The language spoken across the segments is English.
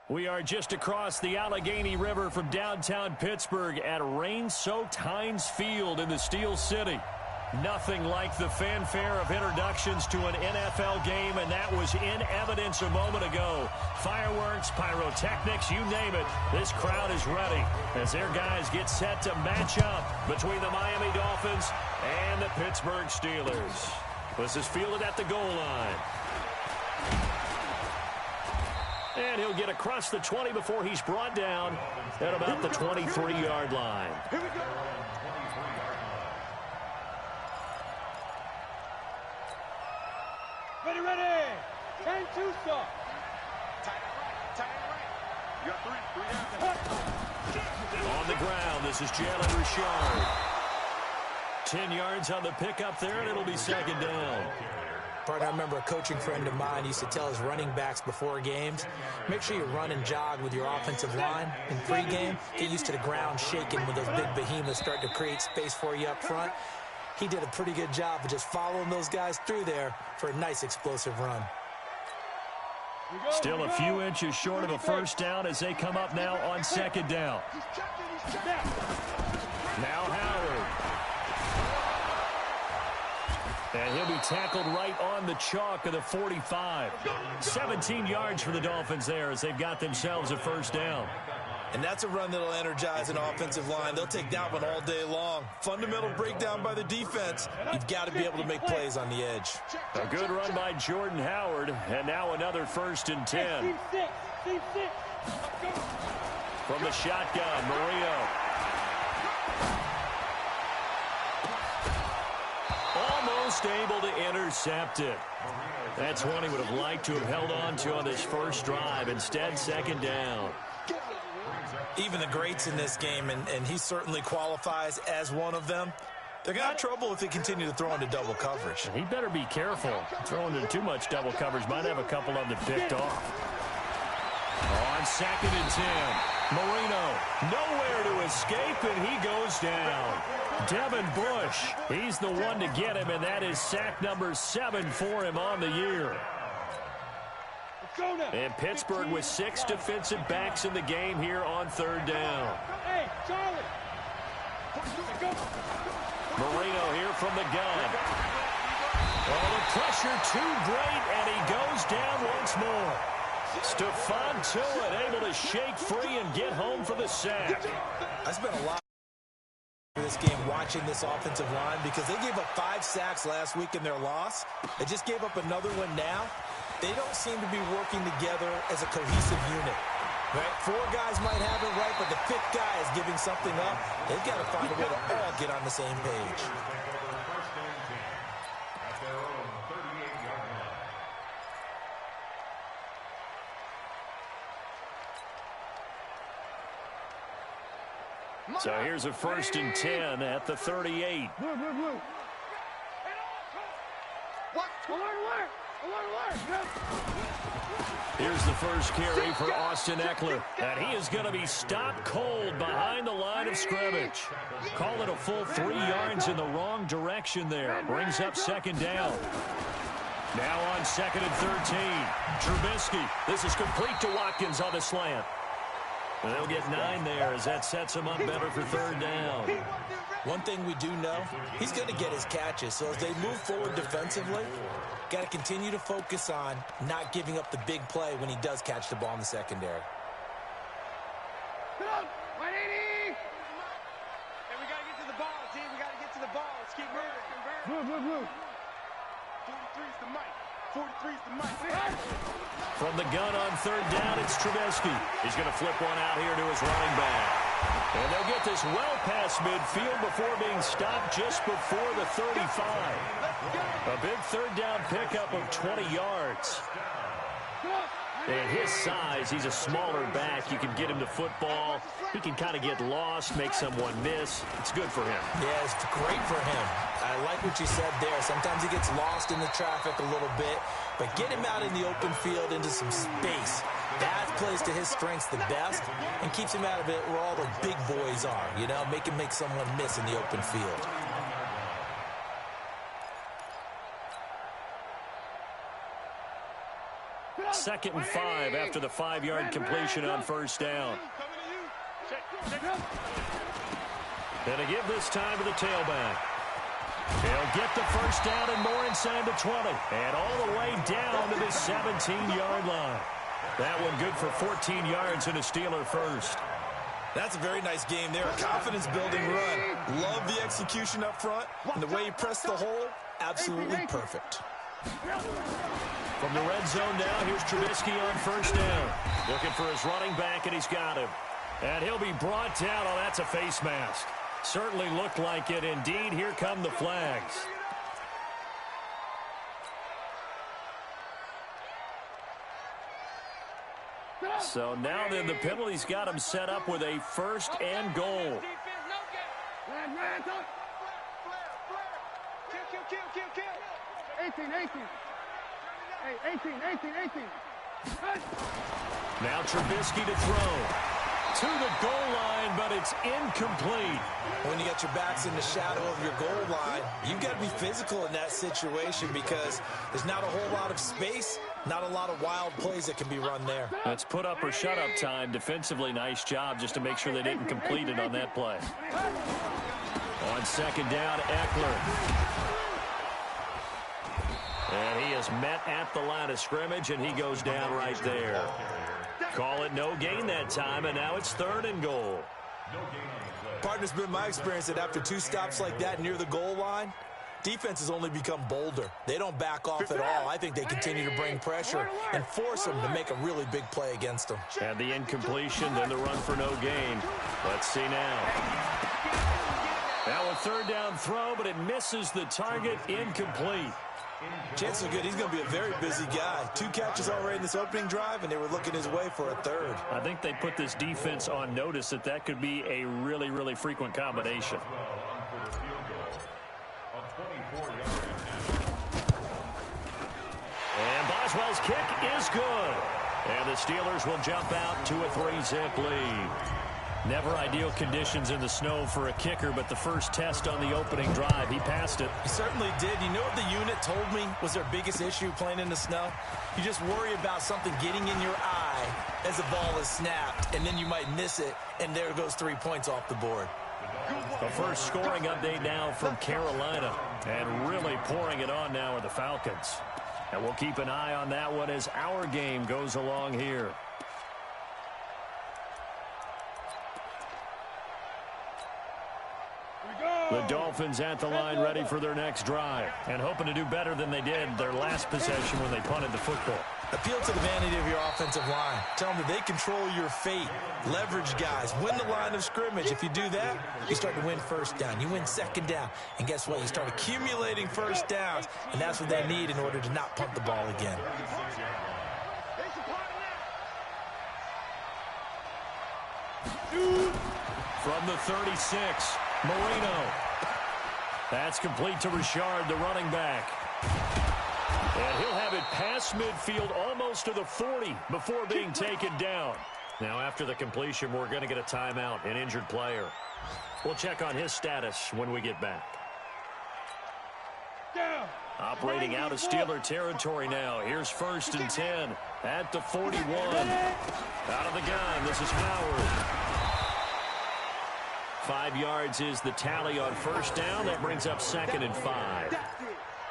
We are just across the Allegheny River from downtown Pittsburgh at rain-soaked Heinz Field in the Steel City. Nothing like the fanfare of introductions to an NFL game, and that was in evidence a moment ago. Fireworks, pyrotechnics, you name it. This crowd is ready as their guys get set to match up between the Miami Dolphins and the Pittsburgh Steelers. This is fielded at the goal line. And he'll get across the 20 before he's brought down at about the 23-yard line. Here we go. Ready. 10-2 stop. Tight end right. You got three down. On the ground, this is Jalen Richard. 10 yards on the pickup there, and it'll be second down. Partner, I remember a coaching friend of mine used to tell his running backs before games, make sure you run and jog with your offensive line in pregame. Get used to the ground shaking when those big behemoths start to create space for you up front. He did a pretty good job of just following those guys through there for a nice explosive run. Still a few inches short of a first down as they come up now on second down. Now Howard. And he'll be tackled right on the chalk of the 45. 17 yards for the Dolphins there as they've got themselves a first down. And that's a run that'll energize an offensive line. They'll take that one all day long. Fundamental breakdown by the defense. You've got to be able to make plays on the edge. A good run by Jordan Howard. And now another 1st and 10. From the shotgun, Marino. Almost able to intercept it. That's one he would have liked to have held on to on this first drive. Instead, second down. Even the greats in this game, and he certainly qualifies as one of them, they're going to have trouble if they continue to throw into double coverage. He better be careful. Throwing into too much double coverage might have a couple of them picked off. On 2nd and 10, Marino nowhere to escape, and he goes down. Devin Bush, he's the one to get him, and that is sack number 7 for him on the year. And Pittsburgh with 6 defensive backs in the game here on 3rd down. Hey, Charlie. Marino here from the gun. Oh, the pressure too great, and he goes down once more. Stephon Tuitt able to shake free and get home for the sack. I spent a lot of this game watching this offensive line because they gave up 5 sacks last week in their loss. They just gave up another one now. They don't seem to be working together as a cohesive unit. Right? 4 guys might have it right, but the 5th guy is giving something up. They've got to find a way to all get on the same page. So here's a 1st and 10 at the 38. Here's the first carry for Austin Eckler, and he is going to be stopped cold behind the line of scrimmage. Call it a full 3 yards in the wrong direction there. Brings up second down. Now on 2nd and 13, Trubisky. This is complete to Watkins on the slant. And they'll get 9 there as that sets him up better for 3rd down. One thing we do know, he's going to get his catches. So as they move forward defensively, got to continue to focus on not giving up the big play when he does catch the ball in the secondary. Come on, 180. Hey, we got to get to the ball, team. We got to get to the ball. Let's keep moving. Move. 43's the mic. 43's the mic. From the gun on 3rd down, it's Trubisky. He's going to flip one out here to his running back. And they'll get this well past midfield before being stopped just before the 35. A big 3rd down pickup of 20 yards. And his size, he's a smaller back. You can get him to football. He can kind of get lost, make someone miss. It's good for him. Yeah, it's great for him. I like what you said there. Sometimes he gets lost in the traffic a little bit, but get him out in the open field into some space. That plays to his strengths the best and keeps him out of it where all the big boys are, you know, make him make someone miss in the open field. 2nd and 5 after the 5-yard completion on first down. And to give this time to the tailback. He'll get the first down and more inside the 20. And all the way down to the 17-yard line. That one good for 14 yards and a Steeler first. That's a very nice game there. A confidence-building run. Love the execution up front. And the way he pressed the hole, absolutely perfect. From the red zone now, here's Trubisky on first down. Looking for his running back, and he's got him. And he'll be brought down. Oh, that's a face mask. Certainly looked like it. Indeed, here come the flags. So now then, the penalty's got him set up with a 1st and goal. 18. Hey, 18. Now Trubisky to throw. To the goal line, but it's incomplete. When you got your backs in the shadow of your goal line, you've got to be physical in that situation because there's not a whole lot of space, not a lot of wild plays that can be run there. That's put up or shut up time. Defensively, nice job just to make sure they didn't complete it on that play. On 2nd down, Eckler. And he is met at the line of scrimmage, and he goes down right there. Call it no gain that time, and now it's 3rd and goal. Partner's been my experience that after 2 stops like that near the goal line, defenses only become bolder. They don't back off at all. I think they continue to bring pressure and force them to make a really big play against them. And the incompletion, then the run for no gain. Let's see now. Now a 3rd down throw, but it misses the target, incomplete. Chances are good. He's going to be a very busy guy. 2 catches already in this opening drive, and they were looking his way for a 3rd. I think they put this defense on notice that could be a really, really frequent combination. And Boswell's kick is good. And the Steelers will jump out to a 3-zip lead. Never ideal conditions in the snow for a kicker, but the first test on the opening drive, he passed it. He certainly did. You know what the unit told me was their biggest issue playing in the snow? You just worry about something getting in your eye as the ball is snapped, and then you might miss it, and there goes 3 points off the board. The first scoring update now from Carolina, and really pouring it on now are the Falcons. And we'll keep an eye on that one as our game goes along here. The Dolphins at the line ready for their next drive and hoping to do better than they did their last possession when they punted the football. Appeal to the vanity of your offensive line. Tell them that they control your fate. Leverage guys. Win the line of scrimmage. If you do that, you start to win 1st down. You win 2nd down. And guess what? You start accumulating 1st downs. And that's what they need in order to not punt the ball again. From the 36, Marino. That's complete to Richard, the running back. And he'll have it past midfield almost to the 40 before being taken down. Now, after the completion, we're going to get a timeout, an injured player. We'll check on his status when we get back. Operating out of Steeler territory now. Here's 1st and 10 at the 41. Out of the gun, this is Howard. 5 yards is the tally on 1st down. That brings up 2nd and 5.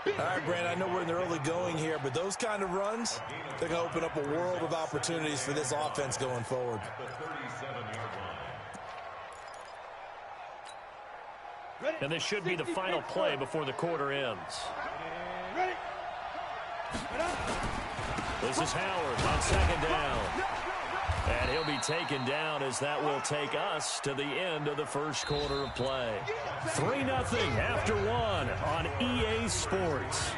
All right, Brand, I know we're in the early going here, but those kind of runs, they're going to open up a world of opportunities for this offense going forward. And this should be the final play before the quarter ends. This is Howard on 2nd down. And he'll be taken down as that will take us to the end of the first quarter of play. 3-0 after 1 on EA Sports.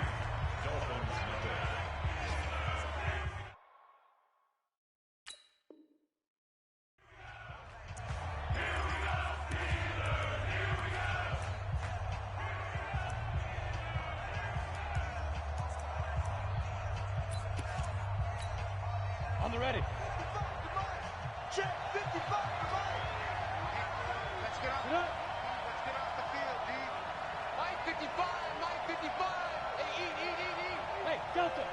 On the ready. Check 55. Let's get off the field, D. Mike 55. Hey, eat. Hey, Delta.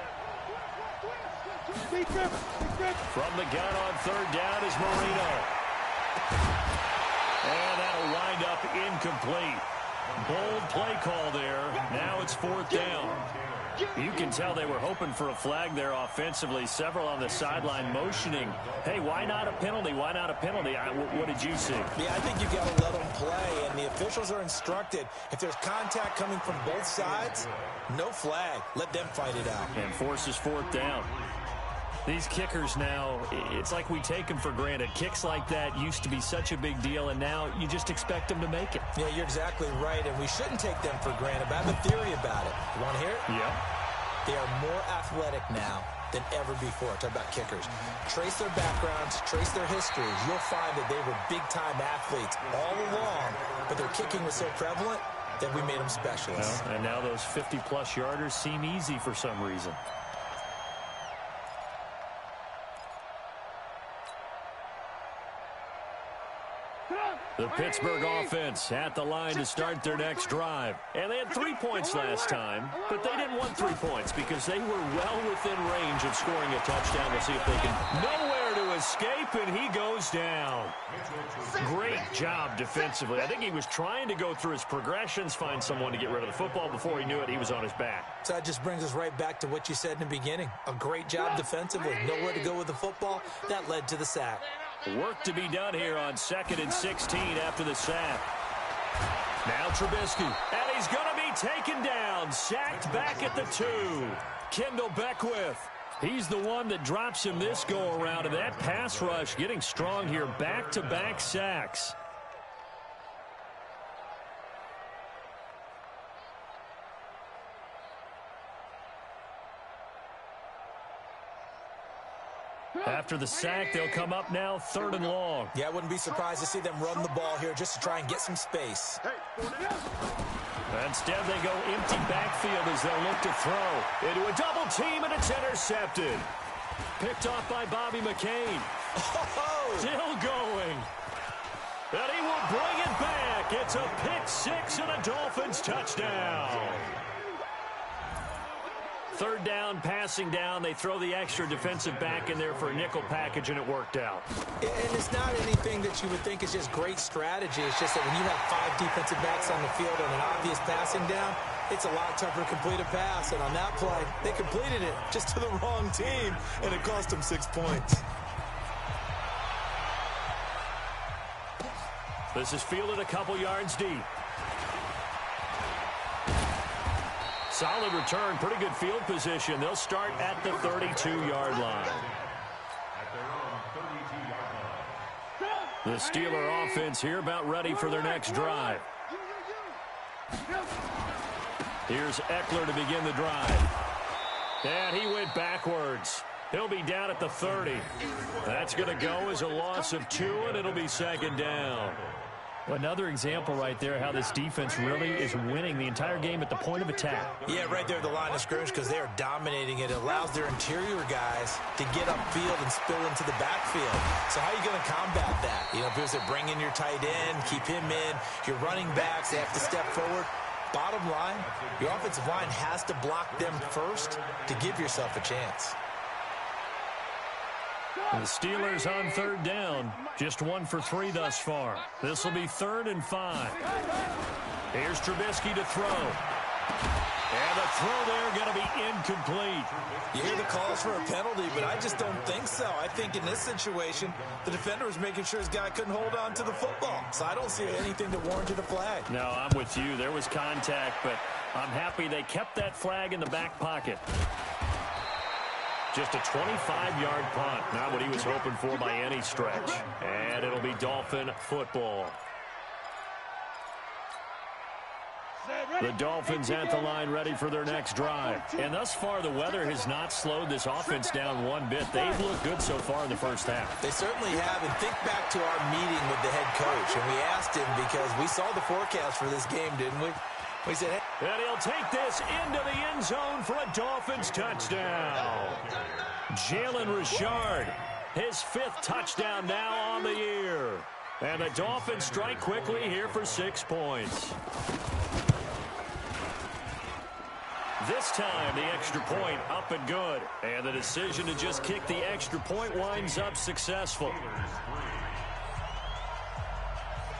From the gun on third down is Marino. And that'll wind up incomplete. Bold play call there. Now it's fourth down. You can tell they were hoping for a flag there offensively. Several on the sideline motioning, hey, why not a penalty? Why not a penalty? What did you see? Yeah, I think you've got to let them play, and the officials are instructed. If there's contact coming from both sides, no flag. Let them fight it out. And forces fourth down. These kickers now, it's like we take them for granted. Kicks like that used to be such a big deal, and now you just expect them to make it. Yeah, you're exactly right, and we shouldn't take them for granted. But I have a theory about it. You want to hear it? Yeah. They are more athletic now than ever before. Talk about kickers. Trace their backgrounds, trace their histories. You'll find that they were big-time athletes all along, but their kicking was so prevalent that we made them specialists. Well, and now those 50-plus yarders seem easy for some reason. The Pittsburgh offense at the line to start their next drive. And they had 3 points last time, but they didn't want 3 points because they were well within range of scoring a touchdown. We'll see if they can. Nowhere to escape, and he goes down. Great job defensively. I think he was trying to go through his progressions, find someone to get rid of the football. Before he knew it, he was on his back. So that just brings us right back to what you said in the beginning. A great job defensively. Nowhere to go with the football. That led to the sack. Work to be done here on 2nd and 16 after the sack. Now Trubisky, and he's going to be taken down, sacked back at the 2. Kendall Beckwith, he's the one that drops him this go-around, and that pass rush getting strong here, back-to-back sacks. After the sack, they'll come up now 3rd and long. Yeah, I wouldn't be surprised to see them run the ball here just to try and get some space. Instead, they go empty backfield as they'll look to throw. Into a double team, and it's intercepted. Picked off by Bobby McCain. Oh! Still going. And he will bring it back. It's a pick six and a Dolphins touchdown. 3rd down, passing down. They throw the extra defensive back in there for a nickel package, and it worked out. And it's not anything that you would think is just great strategy. It's just that when you have 5 defensive backs on the field and an obvious passing down, it's a lot tougher to complete a pass. And on that play, they completed it just to the wrong team, and it cost them 6 points. This is fielded a couple yards deep. Solid return, pretty good field position. They'll start at the 32-yard line. The Steeler offense here about ready for their next drive. Here's Eckler to begin the drive. And he went backwards. He'll be down at the 30. That's going to go as a loss of 2, and it'll be 2nd down. Another example right there how this defense really is winning the entire game at the point of attack. Yeah, right there at the line of scrimmage because they are dominating it. It allows their interior guys to get upfield and spill into the backfield. So how are you going to combat that? You know, if it was bring in your tight end, keep him in, your running backs, they have to step forward. Bottom line, your offensive line has to block them first to give yourself a chance. The Steelers on 3rd down, just 1 for 3 thus far. This will be 3rd and 5. Here's Trubisky to throw. And the throw there going to be incomplete. You hear the calls for a penalty, but I just don't think so. I think in this situation, the defender was making sure his guy couldn't hold on to the football. So I don't see anything that warranted a flag. No, I'm with you. There was contact, but I'm happy they kept that flag in the back pocket. Just a 25-yard punt, not what he was hoping for by any stretch. And it'll be Dolphin football. The Dolphins at the line ready for their next drive. And thus far, the weather has not slowed this offense down one bit. They've looked good so far in the first half. They certainly have. And think back to our meeting with the head coach. And we asked him because we saw the forecast for this game, didn't we? We said, hey. And he'll take this into the end zone for a Dolphins touchdown. Jalen Richard, his 5th touchdown now on the year. And the Dolphins strike quickly here for 6 points. This time, the extra point up and good. And the decision to just kick the extra point winds up successful.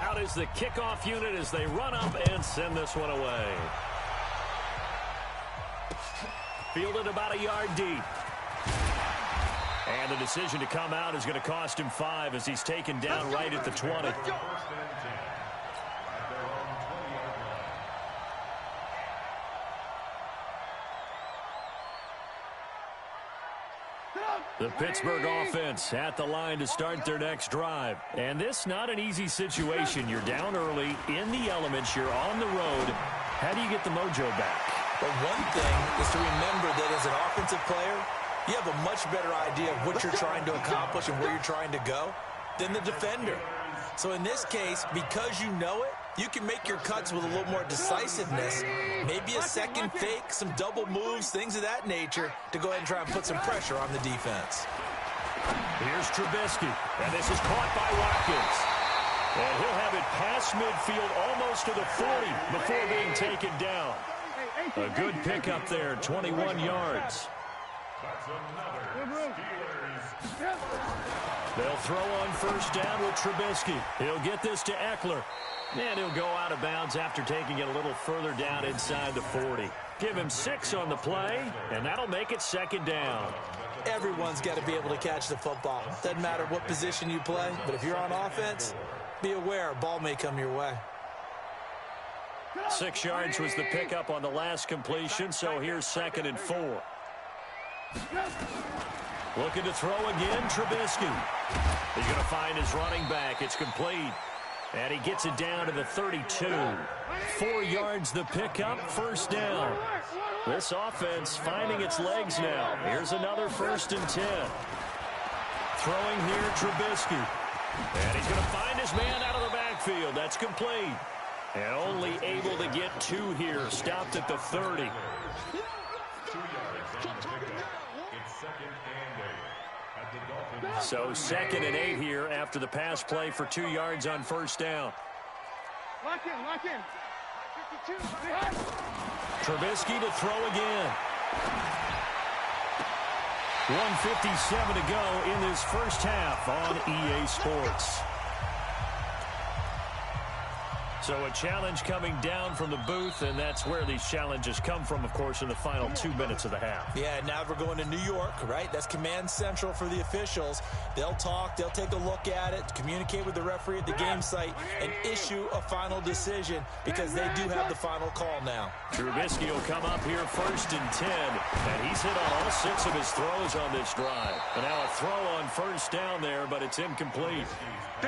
Out is the kickoff unit as they run up and send this one away. Fielded about a yard deep. And the decision to come out is going to cost him 5 as he's taken down right at the 20. The Pittsburgh offense at the line to start their next drive. And this not an easy situation. You're down early, in the elements, you're on the road. How do you get the mojo back? Well, one thing is to remember that as an offensive player, you have a much better idea of what you're trying to accomplish and where you're trying to go than the defender. So in this case, because you know it, you can make your cuts with a little more decisiveness, maybe a second fake, some double moves, things of that nature, to go ahead and try and put some pressure on the defense. Here's Trubisky, and this is caught by Watkins. And he'll have it past midfield almost to the 40 before being taken down. A good pickup there, 21 yards. They'll throw on first down with Trubisky. He'll get this to Eckler. And he'll go out of bounds after taking it a little further down inside the 40. Give him 6 on the play, and that'll make it second down. Everyone's got to be able to catch the football. Doesn't matter what position you play, but if you're on offense, be aware a ball may come your way. 6 yards was the pickup on the last completion, so here's 2nd and 4. Looking to throw again, Trubisky. He's going to find his running back. It's complete. And he gets it down to the 32. 4 yards the pickup, first down. This offense finding its legs now. Here's another 1st and 10. Throwing here, Trubisky. And he's going to find his man out of the backfield. That's complete. And only able to get 2 here. Stopped at the 30. So 2nd and 8 here after the pass play for 2 yards on first down. Lock in. Trubisky to throw again. 1:57 to go in this first half on EA Sports. So a challenge coming down from the booth, and that's where these challenges come from, of course, in the final 2 minutes of the half. Yeah, now we're going to New York, right? That's command central for the officials. They'll talk, they'll take a look at it, communicate with the referee at the game site, and issue a final decision because they do have the final call now. Trubisky will come up here 1st and 10, and he's hit on all 6 of his throws on this drive. And now a throw on first down there, but it's incomplete.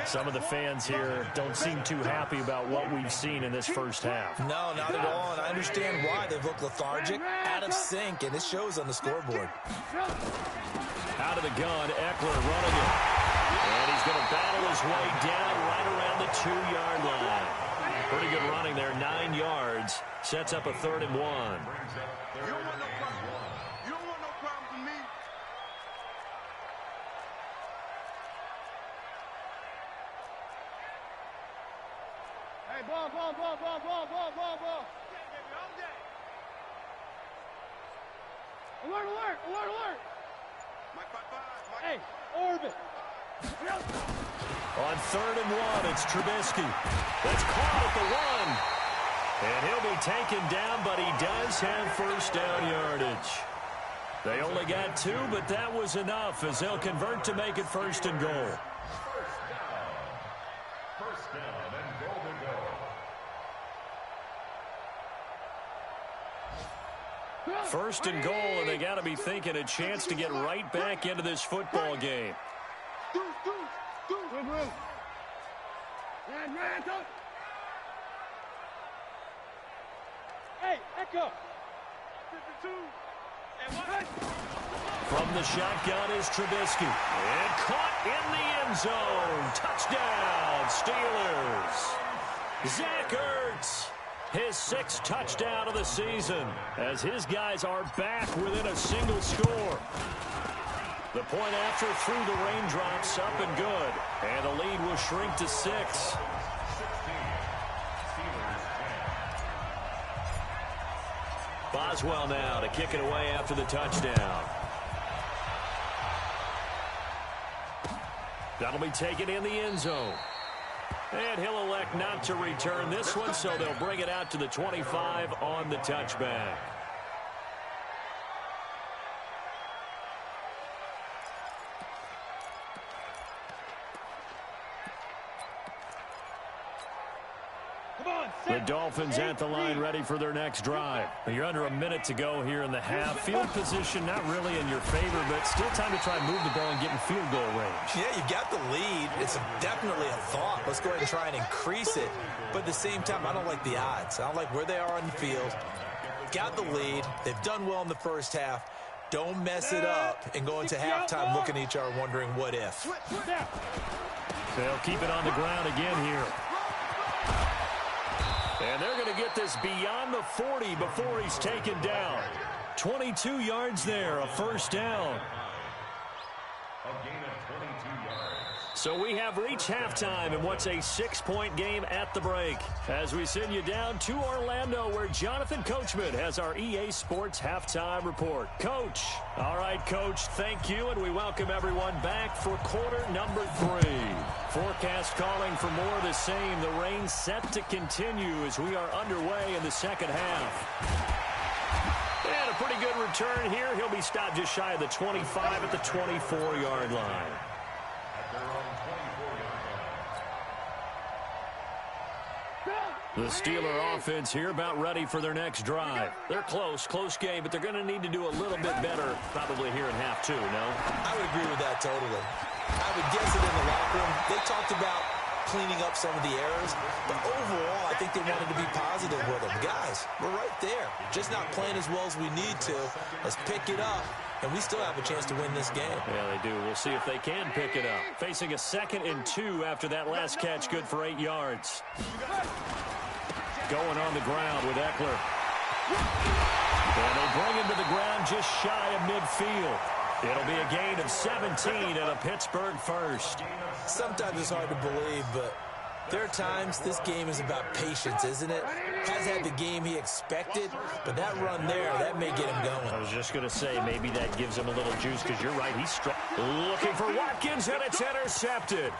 Some of the fans here don't seem too happy about what we've seen in this first half. No, not at all, and I understand why. They've looked lethargic, out of sync, and it shows on the scoreboard. Out of the gun, Eckler running it. And he's going to battle his way down right around the 2-yard line. Pretty good running there, 9 yards. Sets up a 3rd and 1. You don't want no problem. You don't want no problem from me. Hey, ball. Alert. Mike 5-5. Hey, orbit. On 3rd and 1, it's Trubisky. That's caught at the 1. And he'll be taken down, but he does have first down yardage. They only got 2, but that was enough as they'll convert to make it 1st and goal. First down and goal to go. 1st and goal, and they got to be thinking a chance to get right back into this football game. Hey, Echo. From the shotgun is Trubisky. And caught in the end zone. Touchdown, Steelers. Zach Ertz, his 6th touchdown of the season, as his guys are back within a single score. The point after through the raindrops, up and good. And the lead will shrink to 6. Boswell now to kick it away after the touchdown. That'll be taken in the end zone. And he'll elect not to return this one, so they'll bring it out to the 25 on the touchback. The Dolphins at the line ready for their next drive. You're under a minute to go here in the half. Field position not really in your favor, but still time to try and move the ball and get in field goal range. Yeah, you've got the lead. It's definitely a thought. Let's go ahead and try and increase it. But at the same time, I don't like the odds. I don't like where they are on the field. Got the lead. They've done well in the first half. Don't mess it up and go into halftime looking at each other wondering what if. They'll keep it on the ground again here. And they're going to get this beyond the 40 before he's taken down. 22 yards there, a first down. A gain of 22 yards. So we have reached halftime in what's a 6-point game at the break. As we send you down to Orlando, where Jonathan Coachman has our EA Sports Halftime Report. Coach. All right, Coach, thank you, and we welcome everyone back for quarter number 3. Forecast calling for more of the same. The rain set to continue as we are underway in the second half. And a pretty good return here. He'll be stopped just shy of the 25 at the 24-yard line. The Steeler offense here about ready for their next drive. They're close game, but they're going to need to do a little bit better probably here in half 2, no? I would agree with that totally. I would guess it in the locker room. They talked about cleaning up some of the errors, but overall, I think they wanted to be positive with them. Guys, we're right there. Just not playing as well as we need to. Let's pick it up, and we still have a chance to win this game. Yeah, they do. We'll see if they can pick it up. Facing a 2nd and 2 after that last catch, good for 8 yards. Going on the ground with Eckler. And they bring him to the ground just shy of midfield. It'll be a gain of 17 and a Pittsburgh first. Sometimes it's hard to believe, but there are times this game is about patience, isn't it? Has had the game he expected, but that run there, that may get him going. I was just going to say, maybe that gives him a little juice, because you're right, he's looking for Watkins, and it's intercepted.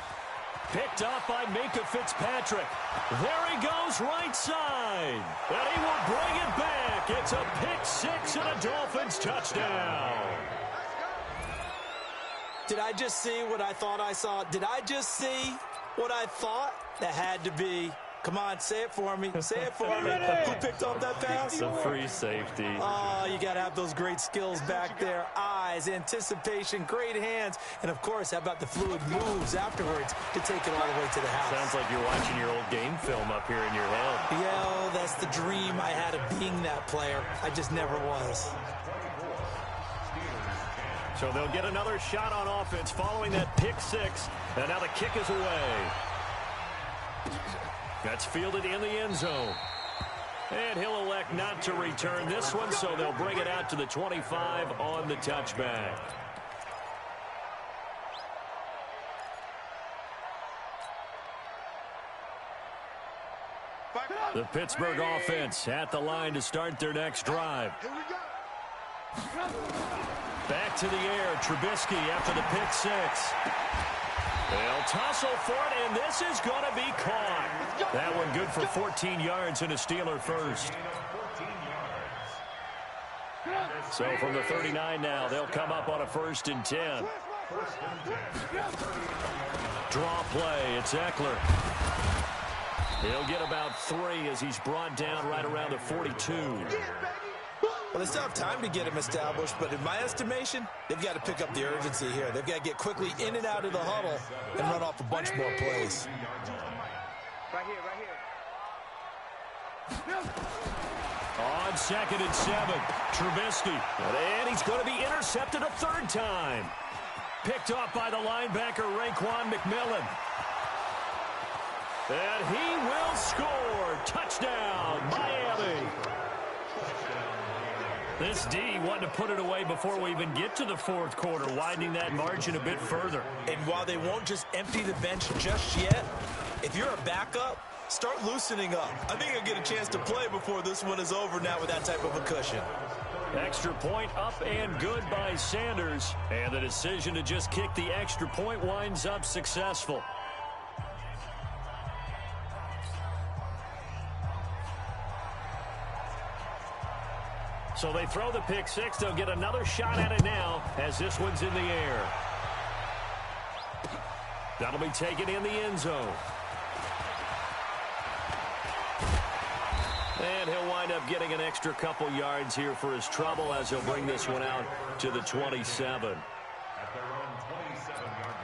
Picked off by Minkah Fitzpatrick. There he goes, right side. And he will bring it back. It's a pick 6 and a Dolphins touchdown. Did I just see what I thought I saw? Did I just see what I thought? That had to be. Come on, say it for me. Say it for me. Who picked off that pass? The free safety. Oh, you got to have those great skills back there. Eyes, anticipation, great hands. And, of course, how about the fluid moves afterwards to take it all the way to the house? Sounds like you're watching your old game film up here in your head. Yeah, that's the dream I had of being that player. I just never was. So they'll get another shot on offense following that pick 6. And now the kick is away. That's fielded in the end zone. And he'll elect not to return this one, so they'll bring it out to the 25 on the touchback. The Pittsburgh offense at the line to start their next drive. Back to the air, Trubisky after the pick 6. They'll tussle for it, and this is going to be caught. That one good for 14 yards and a Steeler first. So from the 39 now, they'll come up on a 1st and 10. Draw play, it's Eckler. He'll get about 3 as he's brought down right around the 42. Well, they still have time to get him established, but in my estimation, they've got to pick up the urgency here. They've got to get quickly in and out of the huddle and run off a bunch more plays. Right here. On 2nd and 7, Trubisky. And he's going to be intercepted a 3rd time. Picked off by the linebacker, Raekwon McMillan. And he will score. Touchdown, Miami. This D wanted to put it away before we even get to the 4th quarter, widening that margin a bit further. And while they won't just empty the bench just yet, if you're a backup, start loosening up. I think he'll get a chance to play before this one is over now with that type of a cushion. Extra point up and good by Sanders. And the decision to just kick the extra point winds up successful. So they throw the pick six. They'll get another shot at it now as this one's in the air. That'll be taken in the end zone. And he'll wind up getting an extra couple yards here for his trouble as he'll bring this one out to the 27. At their own 27-yard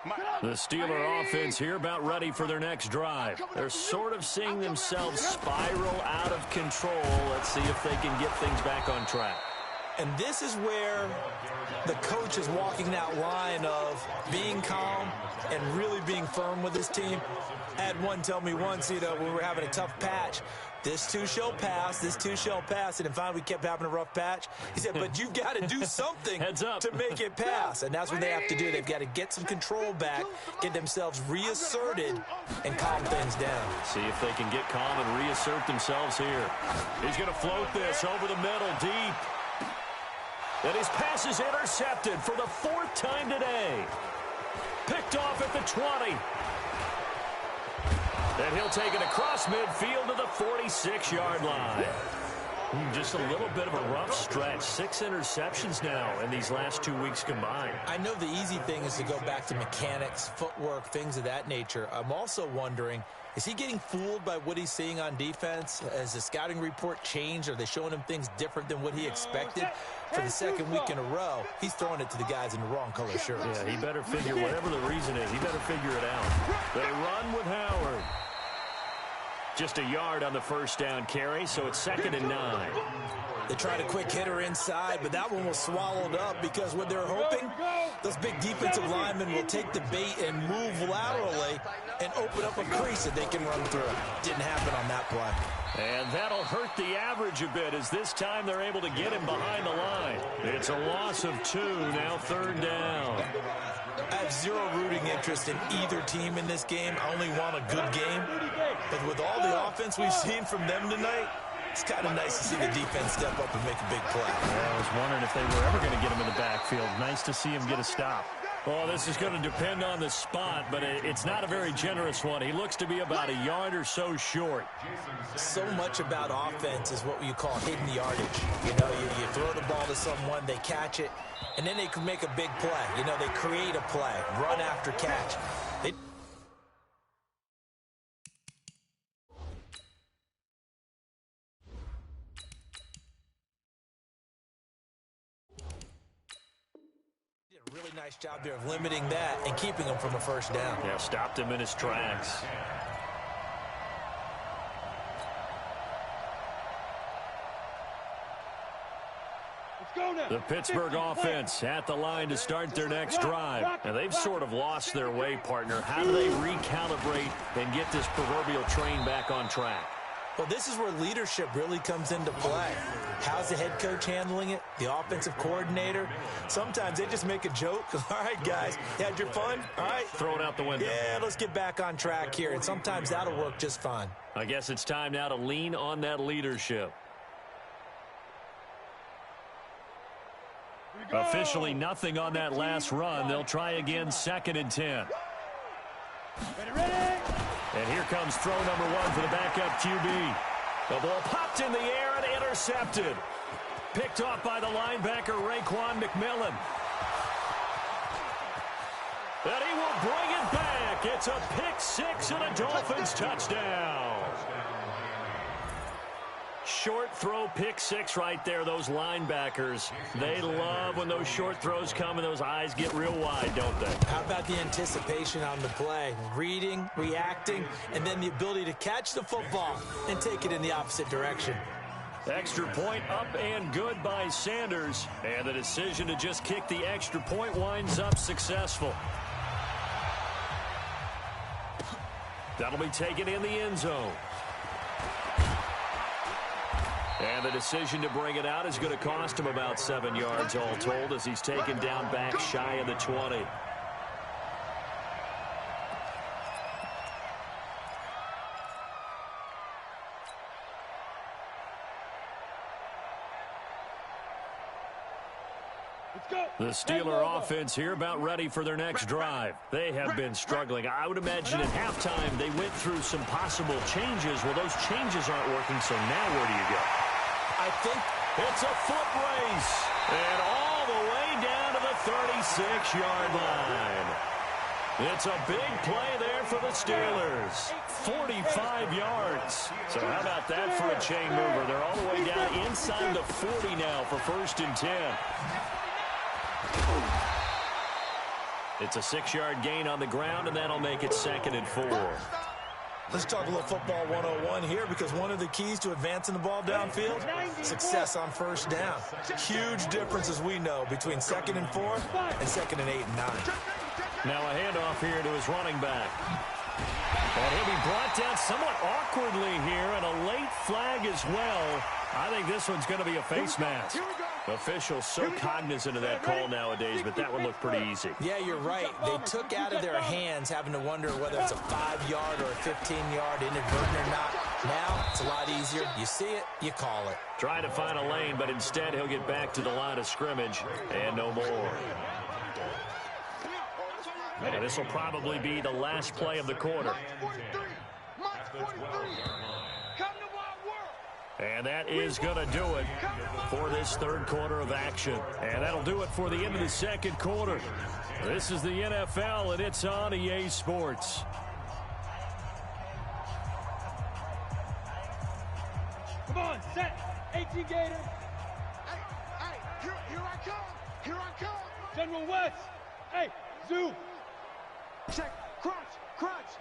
line. The Steeler offense here about ready for their next drive. They're sort of seeing themselves spiral out of control. Let's see if they can get things back on track. And this is where the coach is walking that line of being calm and really being firm with his team. I had one tell me once, when we were having a tough patch, this too shall pass, this too shall pass. And then finally we kept having a rough patch. He said, but you've got to do something to make it pass. And that's what they have to do. They've got to get some control back, get themselves reasserted, and calm things down. See if they can get calm and reassert themselves here. He's going to float this over the middle, deep. And his pass is intercepted for the fourth time today. Picked off at the 20. And he'll take it across midfield to the 46-yard line. Just a little bit of a rough stretch. 6 interceptions now in these last 2 weeks combined. I know the easy thing is to go back to mechanics, footwork, things of that nature. I'm also wondering, is he getting fooled by what he's seeing on defense? Has the scouting report changed? Are they showing him things different than what he expected? For the second week in a row, he's throwing it to the guys in the wrong color shirts. Yeah, he better figure, whatever the reason is, he better figure it out. They run with Howard. Just a yard on the first down carry, so it's 2nd and 9. They tried a quick hitter inside, but that one was swallowed up because what they're hoping, those big defensive linemen will take the bait and move laterally and open up a crease that they can run through. Didn't happen on that play. And that'll hurt the average a bit as this time they're able to get him behind the line. It's a loss of 2, now 3rd down. I have zero rooting interest in either team in this game. I only want a good game. But with all the offense we've seen from them tonight, it's kind of nice to see the defense step up and make a big play. Yeah, I was wondering if they were ever going to get him in the backfield. Nice to see him get a stop. Well, this is going to depend on the spot, but it's not a very generous one. He looks to be about a yard or so short. So much about offense is what you call hidden yardage. You throw the ball to someone, they catch it, and then they can make a big play. They create a play, run after catch. Really nice job there of limiting that and keeping him from a first down. Yeah, stopped him in his tracks. Let's go now. The Pittsburgh offense at the line to start their next drive. Now, they've sort of lost their way, partner. How do they recalibrate and get this proverbial train back on track? Well, this is where leadership really comes into play. How's the head coach handling it? The offensive coordinator? Sometimes they just make a joke. All right, guys, you had your fun? All right. Throw it out the window. Yeah, let's get back on track here. And sometimes that'll work just fine. I guess it's time now to lean on that leadership. Officially nothing on that last run. They'll try again, 2nd and 10. Ready? And here comes throw number 1 for the backup QB. The ball popped in the air and intercepted. Picked off by the linebacker, Raekwon McMillan. And he will bring it back. It's a pick 6 and a Dolphins touchdown. Short throw, pick 6 right there. Those linebackers, they love when those short throws come and those eyes get real wide, don't they? How about the anticipation on the play? Reading, reacting, and then the ability to catch the football and take it in the opposite direction. Extra point up and good by Sanders. And the decision to just kick the extra point winds up successful. That'll be taken in the end zone. And the decision to bring it out is going to cost him about 7 yards all told as he's taken down back shy of the 20. The Steeler offense here about ready for their next drive. They have been struggling. I would imagine at halftime they went through some possible changes. Well, those changes aren't working, so now where do you go? I think it's a foot race. And all the way down to the 36-yard line. It's a big play there for the Steelers. 45 yards. So how about that for a chain mover? They're all the way down inside the 40 now for 1st and 10. It's a 6-yard gain on the ground, and that'll make it 2nd and 4. Let's talk a little football 101 here, because one of the keys to advancing the ball downfield, success on 1st down. Huge difference, as we know, between 2nd and 4 and 2nd and 8 and 9. Now a handoff here to his running back. And he'll be brought down somewhat awkwardly here, and a late flag as well. I think this one's going to be a face mask. Officials so cognizant of that call nowadays, but that would look pretty easy. Yeah, you're right. They took out of their hands having to wonder whether it's a 5-yard or a 15-yard, inadvertent or not. Now, it's a lot easier. You see it, you call it. Trying to find a lane, but instead he'll get back to the line of scrimmage and no more. And this will probably be the last play of the quarter. And that is going to do it for this 3rd quarter of action. And that'll do it for the end of the 2nd quarter. This is the NFL, and it's on EA Sports. Come on, set. 18 Gators. Hey, here I come. Here I come. General West. Hey, zoom. Check. Crunch.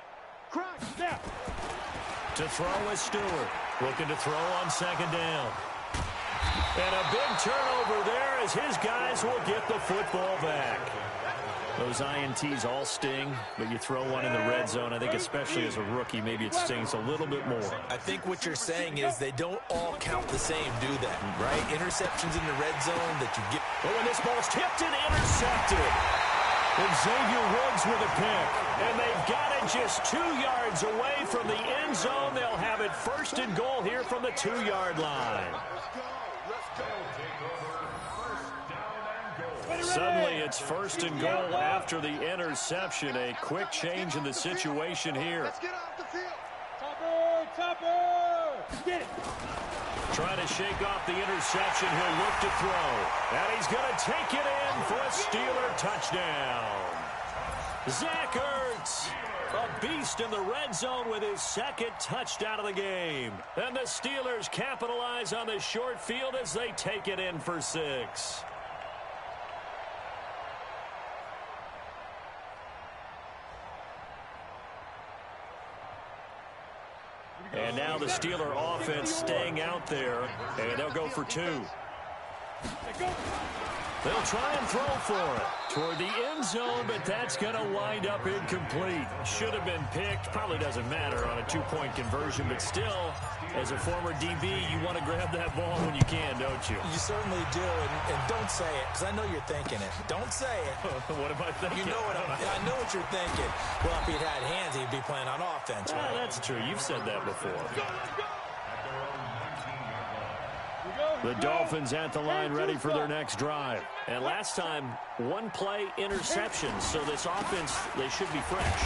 Snap. To throw is Stewart. Looking to throw on 2nd down. And a big turnover there as his guys will get the football back. Those INTs all sting, but you throw one in the red zone. I think especially as a rookie, maybe it stings a little bit more. I think what you're saying is they don't all count the same, do they? Right? Interceptions in the red zone that you get. Oh, and this ball's tipped and intercepted. Xavier Woods with a pick. And they've got it just 2 yards away from the end zone. They'll have it 1st and goal here from the 2-yard line. Suddenly it's 1st and goal after the interception. A quick change in the situation here. Let's get off the field. Topper. Get it. Trying to shake off the interception. He'll look to throw. And he's going to take it in for a Steeler touchdown. Zach Ertz, a beast in the red zone with his 2nd touchdown of the game. And the Steelers capitalize on the short field as they take it in for 6. And now the Steeler offense staying out there, and they'll go for 2. They'll try and throw for it toward the end zone, but that's going to wind up incomplete. Should have been picked. Probably doesn't matter on a 2-point conversion, but still, as a former DB, you want to grab that ball when you can, don't you? You certainly do, and don't say it, because I know you're thinking it. Don't say it. What am I thinking? You know what I know what you're thinking. Well, if he'd had hands, he'd be playing on offense. Right? That's true. You've said that before. The Dolphins at the line ready for their next drive. And last time, 1-play interception. So this offense, they should be fresh.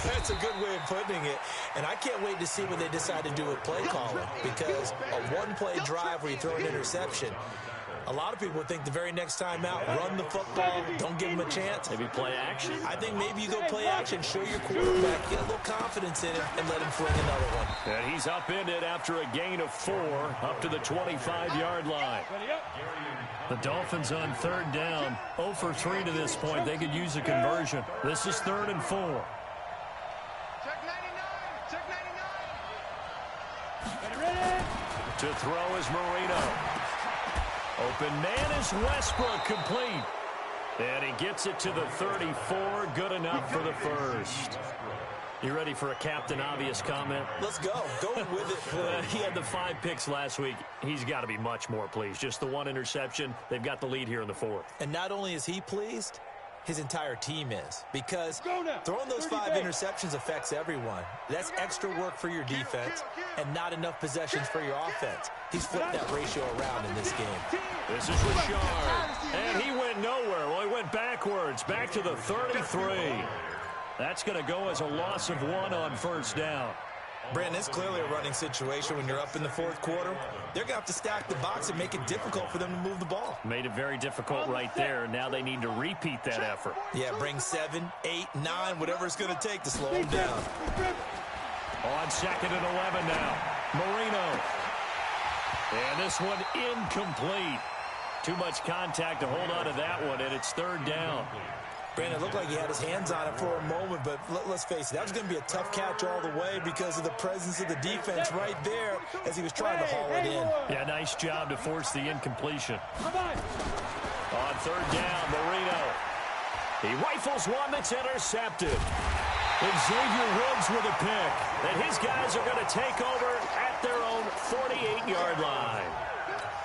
That's a good way of putting it. And I can't wait to see what they decide to do with play calling. Because a 1-play drive where you throw an interception, a lot of people would think the very next time out, run the football, don't give them a chance. Maybe play action? I think maybe you go play action, show your quarterback, get a little confidence in him, and let him fling another one. And he's upended after a gain of 4 up to the 25-yard line. The Dolphins on 3rd down, 0 for 3 to this point. They could use a conversion. This is 3rd and 4. Check 99. Check Ready. To throw is Marino. Open man is Westbrook, complete. And he gets it to the 34, good enough for the 1st. You ready for a Captain Obvious comment? Let's go. Go with it. He had the 5 picks last week. He's got to be much more pleased. Just the 1 interception. They've got the lead here in the 4th. And not only is he pleased, his entire team is, because throwing those 5 interceptions affects everyone. That's extra work for your defense and not enough possessions for your offense. He's flipped that ratio around in this game. This is Richard, and he went nowhere. Well, he went backwards, back to the 33. That's going to go as a loss of 1 on first down. Brandon, it's clearly a running situation when you're up in the 4th quarter. They're going to have to stack the box and make it difficult for them to move the ball. Made it very difficult right there. Now they need to repeat that effort. Yeah, bring 7, 8, 9, whatever it's going to take to slow them down. On 2nd and 11 now. Marino. And this one incomplete. Too much contact to hold on to that one, and it's 3rd down. Brandon, it looked like he had his hands on it for a moment, but let's face it, that was going to be a tough catch all the way because of the presence of the defense right there as he was trying to haul it in. Yeah, nice job to force the incompletion. On 3rd down, Marino. He rifles one that's intercepted. Xavier Woods with a pick. And his guys are going to take over at their own 48-yard line.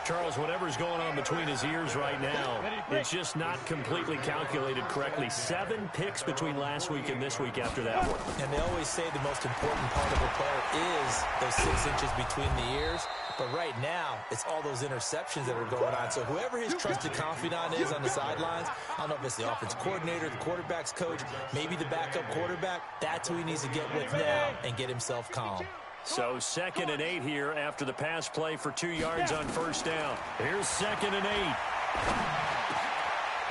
Charles, whatever's going on between his ears right now, it's just not completely calculated correctly. 7 picks between last week and this week after that one. And they always say the most important part of a player is those 6 inches between the ears. But right now, it's all those interceptions that are going on. So whoever his trusted confidant is on the sidelines, I don't know if it's the offense coordinator, the quarterback's coach, maybe the backup quarterback, that's who he needs to get with now and get himself calm. So 2nd and 8 here after the pass play for 2 yards on first down. Here's 2nd and 8.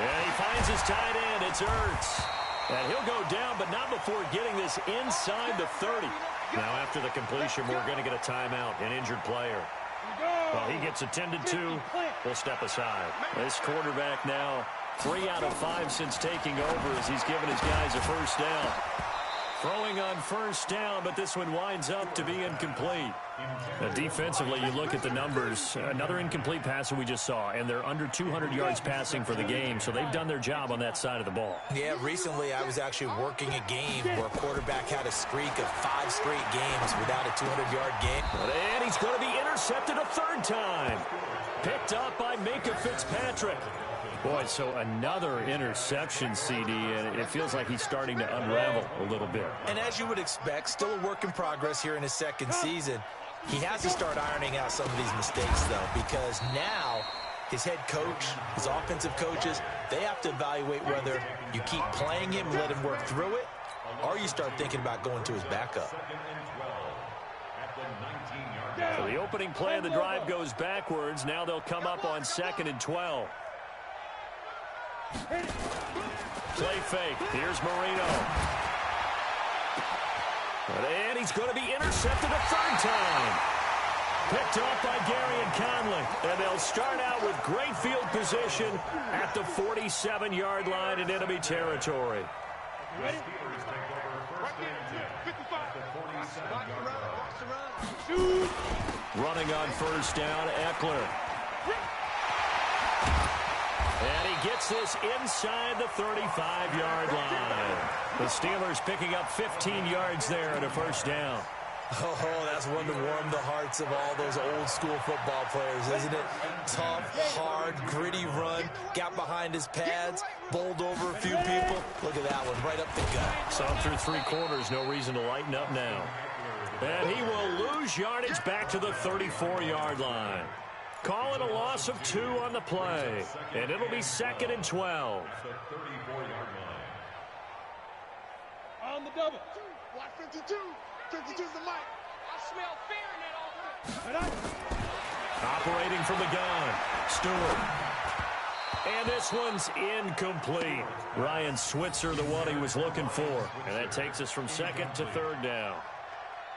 And he finds his tight end. It's Ertz. And he'll go down, but not before getting this inside the 30. Now after the completion, we're going to get a timeout, an injured player. Well, he gets attended to. We'll step aside. This quarterback now 3 out of 5 since taking over as he's given his guys a first down. Throwing on first down, but this one winds up to be incomplete. Now, defensively, you look at the numbers. Another incomplete pass that we just saw, and they're under 200 yards passing for the game, so they've done their job on that side of the ball. Yeah, recently I was actually working a game where a quarterback had a streak of 5 straight games without a 200-yard game. And he's going to be intercepted a 3rd time. Picked up by Minka Fitzpatrick. Boy, so another interception, CD, and it feels like he's starting to unravel a little bit. And as you would expect, still a work in progress here in his 2nd season. He has to start ironing out some of these mistakes, though, because now his head coach, his offensive coaches, they have to evaluate whether you keep playing him and let him work through it, or you start thinking about going to his backup. So the opening play of the drive goes backwards. Now they'll come up on 2nd and 12. Play fake. Here's Marino. And he's going to be intercepted a 3rd time. Picked off by Gary and Conley. And they'll start out with great field position at the 47-yard line in enemy territory. Ready? Running on first down, Eckler. And he gets this inside the 35-yard line. The Steelers picking up 15 yards there at a first down. Oh, that's one to warm the hearts of all those old-school football players, isn't it? Tough, hard, gritty run, got behind his pads, bowled over a few people. Look at that one, right up the gut. Saw him through 3 quarters, no reason to lighten up now. And he will lose yardage back to the 34-yard line. Call it a loss of 2 on the play. And it'll be 2nd and 12. On the double. Block 52. 52's the mic. I smell fear in that offense. Operating from the gun, Stewart. And this one's incomplete. Ryan Switzer, the one he was looking for. And that takes us from 2nd to 3rd down.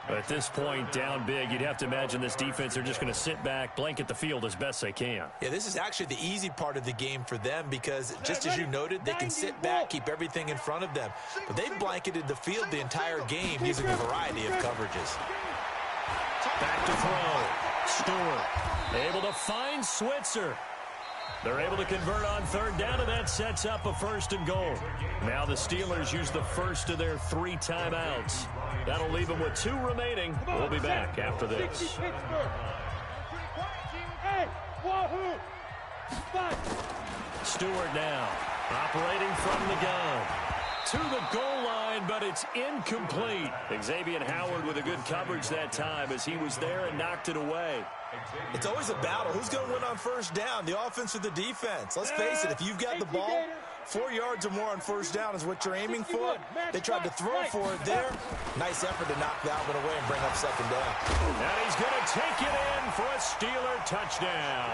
At this point, down big, you'd have to imagine this defense, they're just going to sit back, blanket the field as best they can. Yeah, this is actually the easy part of the game for them because, just as you noted, they can sit back, keep everything in front of them. But they've blanketed the field the entire game using a variety of coverages. Back to throw. Stewart able to find Switzer. They're able to convert on 3rd down, and that sets up a 1st and goal. Now the Steelers use the first of their 3 timeouts. That'll leave them with 2 remaining. We'll be back after this. Hey, wahoo! 5. Stewart now. Operating from the gun. To the goal line, but it's incomplete. Xavier Howard with a good coverage that time as he was there and knocked it away. It's always a battle. Who's going to win on first down, the offense or the defense? Let's face it, if you've got the ball, 4 yards or more on first down is what you're aiming for. They tried to throw for it there. Nice effort to knock that one away and bring up second down. And he's going to take it in for a Steeler touchdown.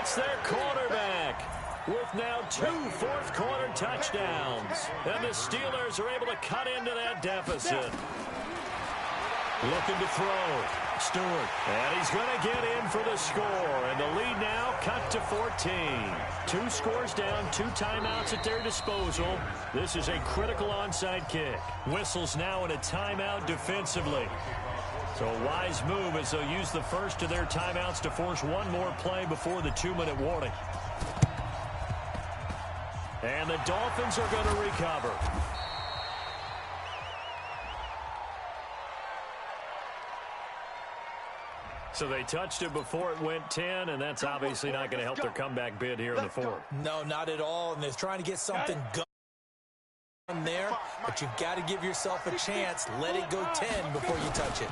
It's their quarterback with now 2 fourth-quarter touchdowns. And the Steelers are able to cut into that deficit. Looking to throw. Stewart. And he's going to get in for the score. And the lead now cut to 14. 2 scores down, 2 timeouts at their disposal. This is a critical onside kick. Whistles now in a timeout defensively. So a wise move as they'll use the first of their timeouts to force one more play before the 2-minute warning. And the Dolphins are going to recover. So they touched it before it went 10, and that's obviously not going to help their comeback bid here in the fourth. No, not at all, and they're trying to get something going there, but you've got to give yourself a chance. Let it go 10 before you touch it.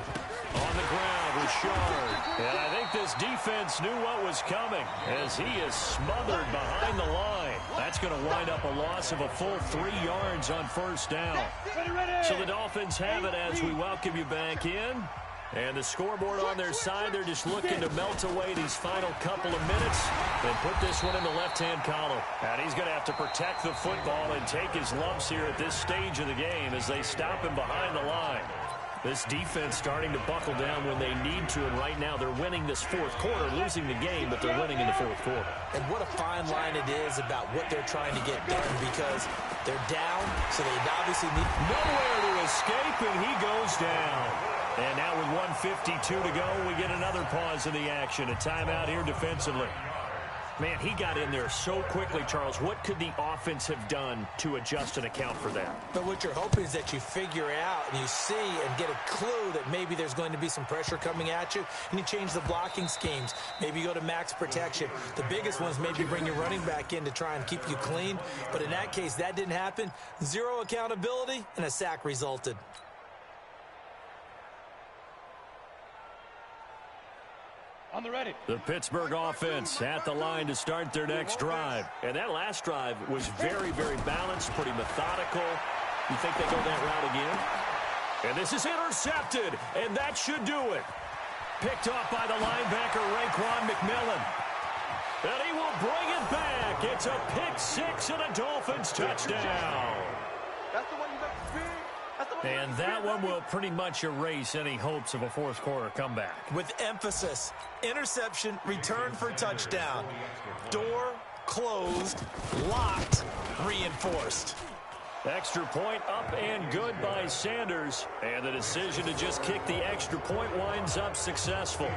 On the ground, Richard. And I think this defense knew what was coming as he is smothered behind the line. That's going to wind up a loss of a full 3 yards on first down. So the Dolphins have it as we welcome you back in. And the scoreboard on their side, they're just looking to melt away these final couple of minutes and put this one in the left-hand column. And he's going to have to protect the football and take his lumps here at this stage of the game as they stop him behind the line. This defense starting to buckle down when they need to, and right now they're winning this fourth quarter, losing the game, but they're winning in the fourth quarter. And what a fine line it is about what they're trying to get done because they're down, so they obviously need nowhere to escape, and he goes down. And now with 1:52 to go, we get another pause in the action. A timeout here defensively. Man, he got in there so quickly, Charles. What could the offense have done to adjust and account for that? But what you're hoping is that you figure out and you see and get a clue that maybe there's going to be some pressure coming at you, and you change the blocking schemes. Maybe you go to max protection. The biggest ones maybe bring your running back in to try and keep you clean. But in that case, that didn't happen. 0 accountability, and a sack resulted. On the ready. The Pittsburgh offense at the line to start their next drive. And that last drive was very, very balanced, pretty methodical. You think they go that route again? And this is intercepted, and that should do it. Picked off by the linebacker, Raekwon McMillan. And he will bring it back. It's a pick six and a Dolphins touchdown. That's the one you got to speed. And that one will pretty much erase any hopes of a fourth quarter comeback. With emphasis, interception, return for touchdown. Door closed, locked, reinforced. Extra point up and good by Sanders. And the decision to just kick the extra point winds up successful.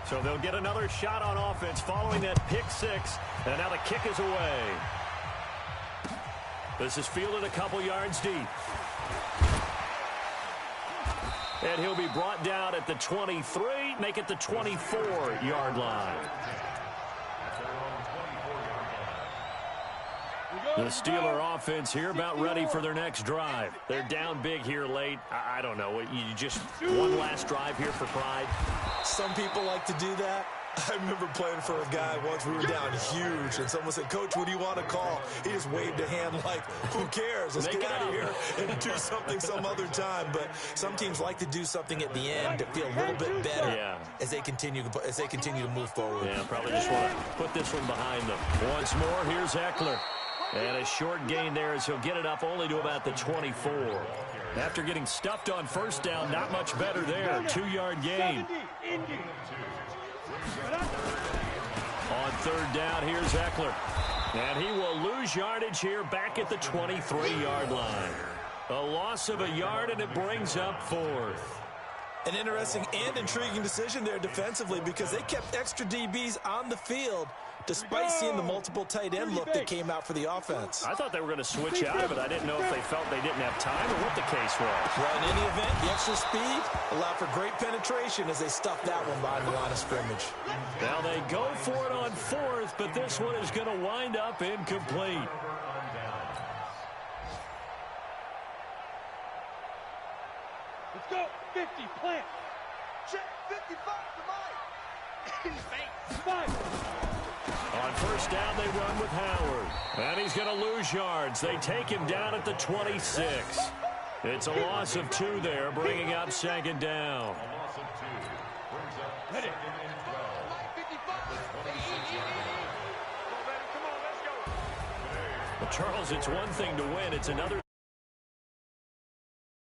So they'll get another shot on offense following that pick six. And now the kick is away. This is fielded a couple yards deep. And he'll be brought down at the 23, make it the 24-yard line. The Steeler offense here about ready for their next drive. They're down big here late. I don't know. You just one last drive here for pride. Some people like to do that. I remember playing for a guy once. We were down huge, and someone said, "Coach, what do you want to call?" He just waved a hand like, "Who cares? Let's get out of here and do something some other time." But some teams like to do something at the end to feel a little bit better as they continue to move forward. Yeah, probably just want to put this one behind them. Once more, here's Eckler. And a short gain there as he'll get it up only to about the 24. After getting stuffed on first down, not much better there. 2-yard gain. On third down, here's Eckler. And he will lose yardage here back at the 23-yard line. A loss of a yard, and it brings up fourth. An interesting and intriguing decision there defensively because they kept extra DBs on the field despite seeing the multiple tight end look that came out for the offense. I thought they were going to switch out of it. I didn't know if they felt they didn't have time or what the case was. Well, in any event, the extra speed allowed for great penetration as they stuffed that one behind the line of scrimmage. Now they go for it on fourth, but this one is going to wind up incomplete. Let's go. 50, plant. Check 55 to Mike. On first down, they run with Howard. And he's going to lose yards. They take him down at the 26. It's a loss of 2 there, bringing up second down. Ready. Well, Charles, it's one thing to win. It's another